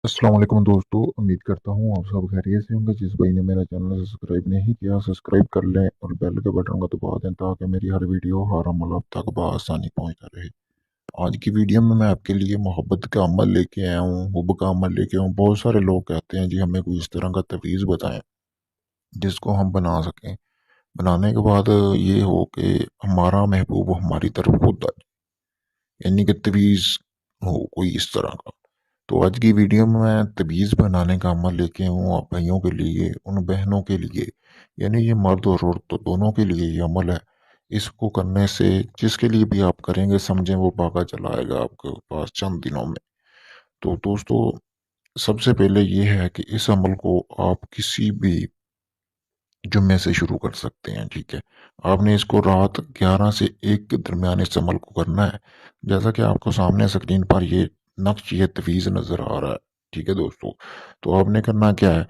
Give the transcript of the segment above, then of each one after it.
अस्सलाम वालेकुम दोस्तों, उम्मीद करता हूँ आप सब खैरियत से होंगे। जिस भाई ने मेरा चैनल सब्सक्राइब नहीं किया, सब्सक्राइब कर लें और बेल के बटन को दबा दें ताकि मेरी हर वीडियो हर अमल आप तक बआसानी पहुँचता रहे। आज की वीडियो में मैं आपके लिए मोहब्बत का अमल लेके आया हूँ, हुब का अमल लेके आया हूँ। बहुत सारे लोग कहते हैं जी हमें कोई इस तरह का तवीज़ बताएं जिसको हम बना सकें। बनाने के बाद ये हो कि हमारा महबूब हमारी तरफ खुद आ जाए, यानी कि तवीज़ हो कोई इस तरह का। तो आज की वीडियो में मैं तबीज़ बनाने का अमल लेके हूँ आप भाइयों के लिए, उन बहनों के लिए, यानी ये मर्द और औरत तो दोनों के लिए ये अमल है। इसको करने से जिसके लिए भी आप करेंगे समझें वो भागा चला आएगा आपके पास चंद दिनों में। तो दोस्तों, सबसे पहले ये है कि इस अमल को आप किसी भी जुम्मे से शुरू कर सकते हैं। ठीक है, आपने इसको रात 11 से 1 के दरमियान इस अमल को करना है। जैसा कि आपको सामने स्क्रीन पर ये नक्श ये तवीज़ नज़र आ रहा है। ठीक है दोस्तों, तो आपने करना क्या है,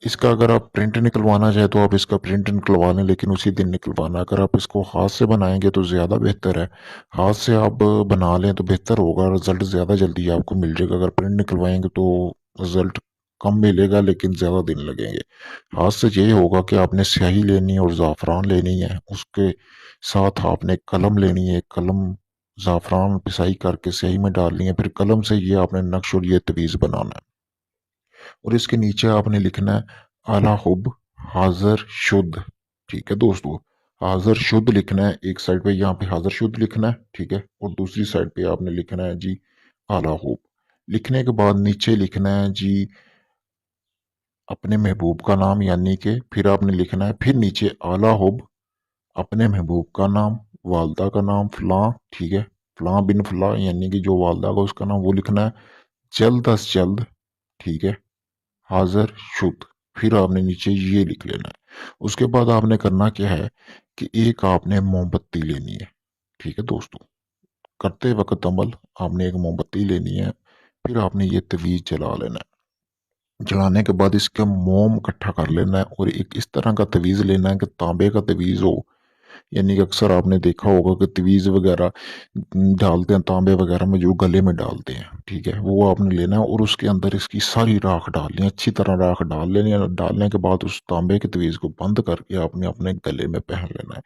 इसका अगर आप प्रिंट निकलवाना चाहे तो आप इसका प्रिंट निकलवा लें, लेकिन उसी दिन निकलवाना। अगर आप इसको हाथ से बनाएंगे तो ज़्यादा बेहतर है। हाथ से आप बना लें तो बेहतर होगा, रिज़ल्ट ज़्यादा जल्दी आपको मिल जाएगा। अगर प्रिंट निकलवाएंगे तो रिज़ल्ट कम मिलेगा लेकिन ज़्यादा दिन लगेंगे। हाथ से ये होगा कि आपने स्याही लेनी है और ज़ाफ़रान लेनी है, उसके साथ आपने कलम लेनी है। कलम ज़ाफ़रान पिसाई करके स्याही में डालनी है, फिर कलम से ये आपने नक्श और ये तवीज़ बनाना है। और इसके नीचे आपने लिखना है आला हुब हाज़र शुद्ध। ठीक है दोस्तों, हाज़र शुद्ध लिखना है। एक साइड पे यहाँ पे हाज़र शुद्ध लिखना है, ठीक है, और दूसरी साइड पे आपने लिखना है जी आला हुब। लिखने के बाद नीचे लिखना है जी अपने महबूब का नाम, यानी कि फिर आपने लिखना है फिर नीचे आला हुब अपने महबूब का नाम, वालदा का नाम फ़लाँ, ठीक है, फ़लाँ बिन फ़लाँ, यानी कि जो वालदा का उसका नाम वो लिखना है। जल्द अज जल्द, ठीक है, हाज़िर शुद्ध, फिर आपने नीचे ये लिख लेना है। उसके बाद आपने करना क्या है कि एक आपने मोमबत्ती लेनी है। ठीक है दोस्तों, करते वक्त अमल आपने एक मोमबत्ती लेनी है, फिर आपने ये तवीज़ जला लेना है। जलाने के बाद इसका मोम इकट्ठा कर लेना है और एक इस तरह का तवीज़ लेना है कि तांबे का तवीज़ हो। यानी कि अक्सर आपने देखा होगा कि तवीज़ वगैरह डालते हैं तांबे वगैरह में, जो गले में डालते हैं। ठीक है, वो आपने लेना है और उसके अंदर इसकी सारी राख डालनी है, अच्छी तरह राख डाल लेनी है। डालने के बाद उस तांबे के तवीज़ को बंद करके आपने अपने गले में पहन लेना है।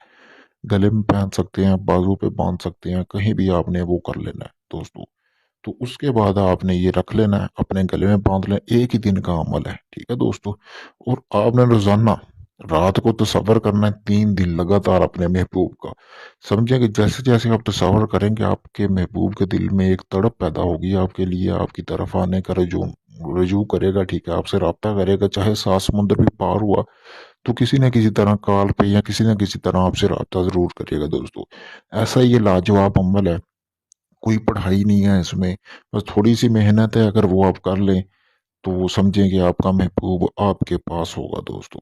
गले में पहन सकते हैं, बाजू पे बांध सकते हैं, कहीं भी आपने वो कर लेना है दोस्तों। तो उसके बाद आपने ये रख लेना है, अपने गले में बांध लेना। एक ही दिन का अमल है, ठीक है दोस्तों। और आपने रोजाना रात को तसव्वुर करना है 3 दिन लगातार अपने महबूब का। समझे कि जैसे जैसे आप तसव्वुर करेंगे आपके महबूब के दिल में एक तड़प पैदा होगी आपके लिए, आपकी तरफ आने का रजू रजू करेगा। ठीक है, आपसे रब्ता करेगा, चाहे 7 समुंदर भी पार हुआ तो किसी न किसी तरह कॉल पे या किसी न किसी तरह आपसे रब्ता जरूर करेगा दोस्तों। ऐसा ये लाजवाब अमल है, कोई पढ़ाई नहीं है इसमें, बस थोड़ी सी मेहनत है। अगर वो आप कर लें तो समझें कि आपका महबूब आपके पास होगा दोस्तों।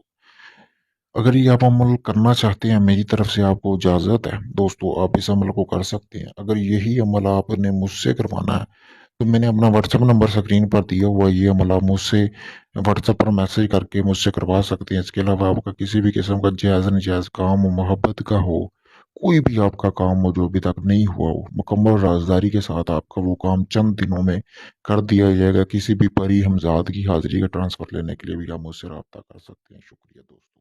अगर ये आप अमल करना चाहते हैं, मेरी तरफ से आपको इजाज़त है दोस्तों, आप इस अमल को कर सकते हैं। अगर यही अमल आपने मुझसे करवाना है तो मैंने अपना व्हाट्सएप नंबर स्क्रीन पर दिया हुआ है, ये अमल आप मुझसे व्हाट्सएप पर मैसेज करके मुझसे करवा सकते हैं। इसके अलावा आपका किसी भी किस्म का जायज़ नजायज़ काम हो, मोहब्बत का हो, कोई भी आपका काम हो जो अभी तक नहीं हुआ हो, मुकम्मल राजदारी के साथ आपका वो काम चंद दिनों में कर दिया जाएगा। किसी भी परी हमजाद की हाजिरी का ट्रांसफ़र लेने के लिए भी आप मुझसे रब्ता कर सकते हैं। शुक्रिया दोस्तों।